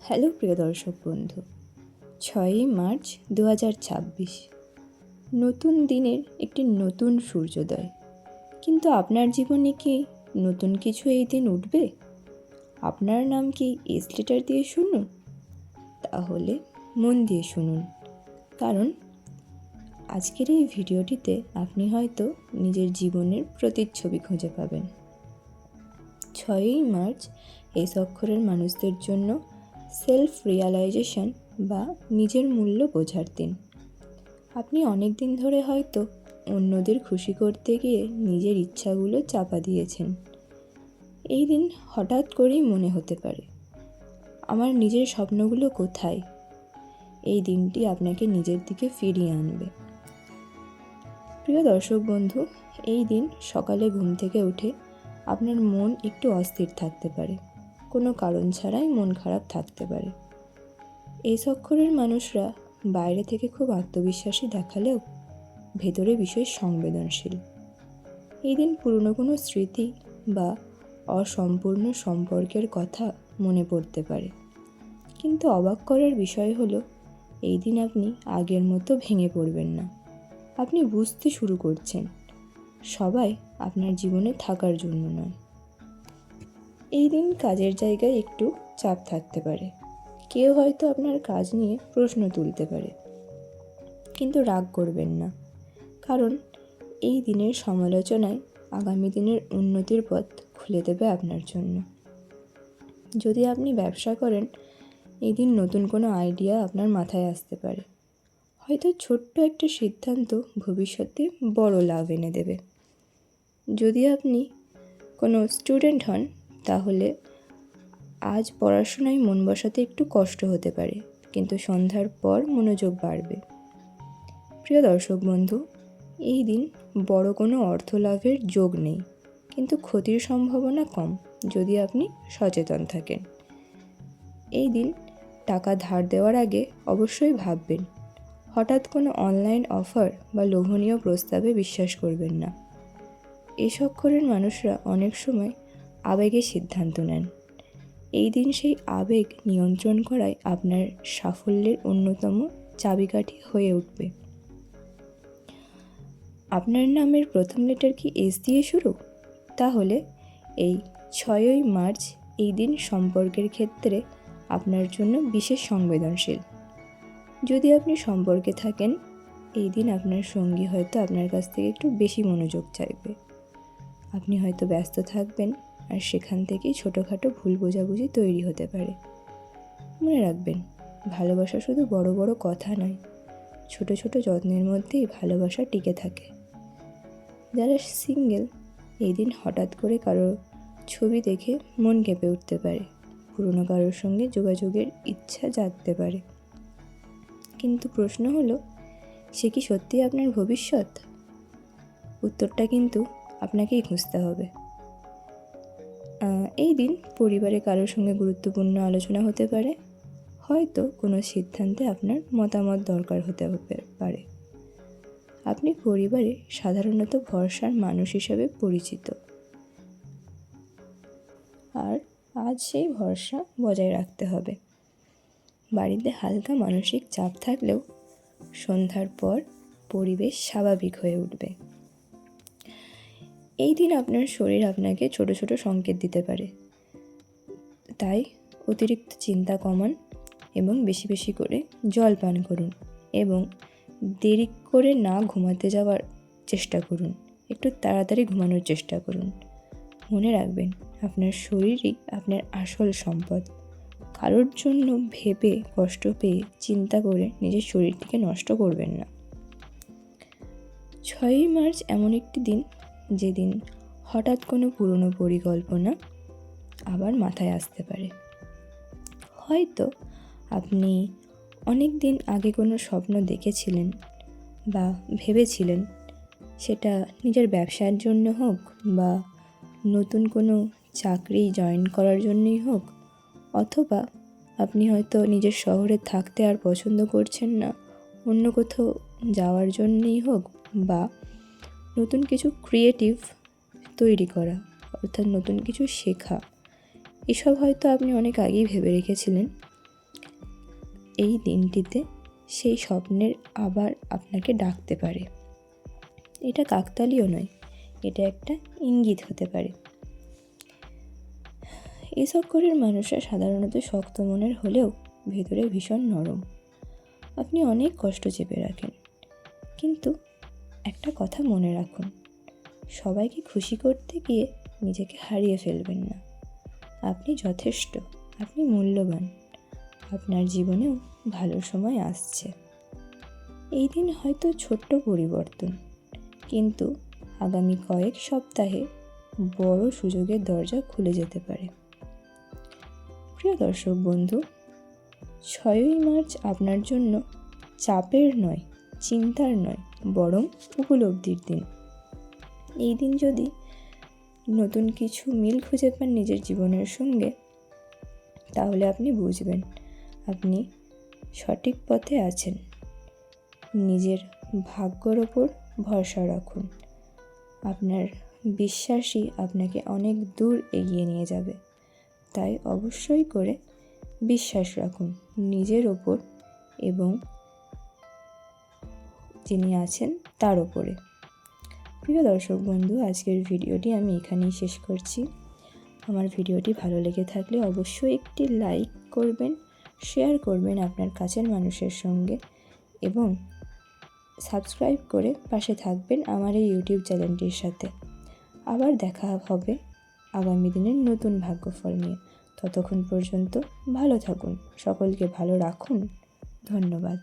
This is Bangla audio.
হ্যালো প্রিয় দর্শক বন্ধু, 6ই মার্চ 2026 নতুন দিনের একটি নতুন সূর্যোদয়। কিন্তু আপনার জীবনে কি নতুন কিছু এই দিন উঠবে? আপনার নাম কি এস লেটার দিয়ে শুনুন? তাহলে মন দিয়ে শুনুন, কারণ আজকের এই ভিডিওটিতে আপনি হয়তো নিজের জীবনের প্রতিচ্ছবি খুঁজে পাবেন। 6ই মার্চ এই অক্ষরের মানুষদের জন্য সেলফ রিয়ালাইজেশন বা নিজের মূল্য বোঝার দিন। আপনি অনেক দিন ধরে হয়তো অন্যদের খুশি করতে গিয়ে নিজের ইচ্ছাগুলো চাপা দিয়েছেন। এই দিন হঠাৎ করেই মনে হতে পারে, আমার নিজের স্বপ্নগুলো কোথায়? এই দিনটি আপনাকে নিজের দিকে ফিরিয়ে আনবে। প্রিয় দর্শক বন্ধু, এই দিন সকালে ঘুম থেকে উঠে আপনার মন একটু অস্থির থাকতে পারে, কোনো কারণ ছাড়াই মন খারাপ থাকতে পারে। এই অক্ষরের মানুষরা বাইরে থেকে খুব আত্মবিশ্বাসী দেখালেও ভেতরে বিশেষ সংবেদনশীল। এই দিন পুরনো কোনো স্মৃতি বা অসম্পূর্ণ সম্পর্কের কথা মনে পড়তে পারে। কিন্তু অবাক করার বিষয় হলো, এই দিন আপনি আগের মতো ভেঙে পড়বেন না। আপনি বুঝতে শুরু করছেন, সবাই আপনার জীবনে থাকার জন্য নয়। এই দিন কাজের জায়গায় একটু চাপ থাকতে পারে। কেউ হয়তো আপনার কাজ নিয়ে প্রশ্ন তুলতে পারে, কিন্তু রাগ করবেন না, কারণ এই দিনের সমালোচনায় আগামী দিনের উন্নতির পথ খুলে দেবে আপনার জন্য। যদি আপনি ব্যবসা করেন, এই দিন নতুন কোনো আইডিয়া আপনার মাথায় আসতে পারে। হয়তো ছোট্ট একটা সিদ্ধান্ত ভবিষ্যতে বড় লাভ এনে দেবে। যদি আপনি কোনো স্টুডেন্ট হন, তাহলে আজ পড়াশোনায় মন বসাতে একটু কষ্ট হতে পারে, কিন্তু সন্ধ্যার পর মনোযোগ বাড়বে। প্রিয় দর্শক বন্ধু, এই দিন বড় কোনো অর্থ লাভের যোগ নেই, কিন্তু ক্ষতির সম্ভাবনা কম যদি আপনি সচেতন থাকেন। এই দিন টাকা ধার দেওয়ার আগে অবশ্যই ভাববেন। হঠাৎ কোনো অনলাইন অফার বা লোভনীয় প্রস্তাবে বিশ্বাস করবেন না। এই অক্ষরের মানুষরা অনেক সময় আবেগে সিদ্ধান্ত নেন। এই দিন সেই আবেগ নিয়ন্ত্রণ করাই আপনার সাফল্যের অন্যতম চাবিকাঠি হয়ে উঠবে। আপনার নামের প্রথম লেটার কি এস দিয়ে শুরু? তাহলে এই 6ই মার্চ এই দিন সম্পর্কের ক্ষেত্রে আপনার জন্য বিশেষ সংবেদনশীল। যদি আপনি সম্পর্কে থাকেন, এই দিন আপনার সঙ্গী হয়তো আপনার কাছ থেকে একটু বেশি মনোযোগ চাইবে। আপনি হয়তো ব্যস্ত থাকবেন, আর সেখান থেকেই ছোটোখাটো ভুল বোঝাবুঝি তৈরি হতে পারে। মনে রাখবেন, ভালোবাসা শুধু বড় বড় কথা নয়, ছোট ছোট যত্নের মধ্যেই ভালোবাসা টিকে থাকে। যারা সিঙ্গেল, এই দিন হঠাৎ করে কারো ছবি দেখে মন কেঁপে উঠতে পারে, পুরনো কারোর সঙ্গে যোগাযোগের ইচ্ছা জাগতে পারে। কিন্তু প্রশ্ন হলো, সে কি সত্যিই আপনার ভবিষ্যৎ? উত্তরটা কিন্তু আপনাকেই খুঁজতে হবে। এই দিন পরিবারে কারোর সঙ্গে গুরুত্বপূর্ণ আলোচনা হতে পারে। হয়তো কোনো সিদ্ধান্তে আপনার মতামত দরকার হতে পারে। আপনি পরিবারে সাধারণত ভরসার মানুষ হিসেবে পরিচিত, আর আজ সেই ভরসা বজায় রাখতে হবে। বাড়িতে হালকা মানসিক চাপ থাকলেও সন্ধ্যার পর পরিবেশ স্বাভাবিক হয়ে উঠবে। এই দিন আপনার শরীর আপনাকে ছোট ছোট সংকেত দিতে পারে, তাই অতিরিক্ত চিন্তা কমান এবং বেশি বেশি করে জল পান করুন, এবং দেরি করে না ঘুমাতে যাওয়ার চেষ্টা করুন। একটু তাড়াতাড়ি ঘুমানোর চেষ্টা করুন। মনে রাখবেন, আপনার শরীরই আপনার আসল সম্পদ। কারোর জন্য ভেবে কষ্ট পেয়ে চিন্তা করে নিজের শরীরটিকে নষ্ট করবেন না। 6ই মার্চ এমন একটি দিন, যেদিন হঠাৎ কোনো পুরনো পরিকল্পনা আবার মাথায় আসতে পারে। হয়তো আপনি অনেক দিন আগে কোনো স্বপ্ন দেখেছিলেন বা ভেবেছিলেন, সেটা নিজের ব্যবসার জন্য হোক বা নতুন কোনো চাকরি জয়েন করার জন্যই হোক, অথবা আপনি হয়তো নিজের শহরে থাকতে আর পছন্দ করছেন না, অন্য কোথাও যাওয়ার জন্যই হোক, বা নতুন কিছু ক্রিয়েটিভ তৈরি করা, অর্থাৎ নতুন কিছু শেখা, এসব হয়তো আপনি অনেক আগেই ভেবে রেখেছিলেন। এই দিনটিতে সেই স্বপ্নের আবার আপনাকে ডাকতে পারে। এটা কাকতালীয় নয়, এটা একটা ইঙ্গিত হতে পারে। এই চক্করের মানুষরা সাধারণত শক্ত মনের হলেও ভেতরে ভীষণ নরম। আপনি অনেক কষ্ট চেপে রাখেন, কিন্তু একটা কথা মনে রাখুন, সবাইকে খুশি করতে গিয়ে নিজেকে হারিয়ে ফেলবেন না। আপনি যথেষ্ট, আপনি মূল্যবান, আপনার জীবনেও ভালো সময় আসছে। এই দিন হয়তো ছোট্ট পরিবর্তন, কিন্তু আগামী কয়েক সপ্তাহে বড় সুযোগের দরজা খুলে যেতে পারে। প্রিয় দর্শক বন্ধু, 6ই মার্চ আপনার জন্য চাপের নয়, চিন্তার নয়, বরং উপলব্ধির দিন। এই দিন যদি নতুন কিছু মিল খুঁজে পান নিজের জীবনের সঙ্গে, তাহলে আপনি বুঝবেন আপনি সঠিক পথে আছেন। নিজের ভাগ্যর ওপর ভরসা রাখুন। আপনার বিশ্বাসই আপনাকে অনেক দূর এগিয়ে নিয়ে যাবে। তাই অবশ্যই করে বিশ্বাস রাখুন নিজের ওপর এবং যিনি আছেন তার ওপরে। প্রিয় দর্শক বন্ধু, আজকের ভিডিওটি আমি এখানেই শেষ করছি। আমার ভিডিওটি ভালো লেগে থাকলে অবশ্যই একটি লাইক করবেন, শেয়ার করবেন আপনার কাছের মানুষের সঙ্গে এবং সাবস্ক্রাইব করে পাশে থাকবেন আমার এই ইউটিউব চ্যানেলটির সাথে। আবার দেখা হবে আগামী দিনের নতুন ভাগ্যফল নিয়ে। ততক্ষণ পর্যন্ত ভালো থাকুন, সকলকে ভালো রাখুন। ধন্যবাদ।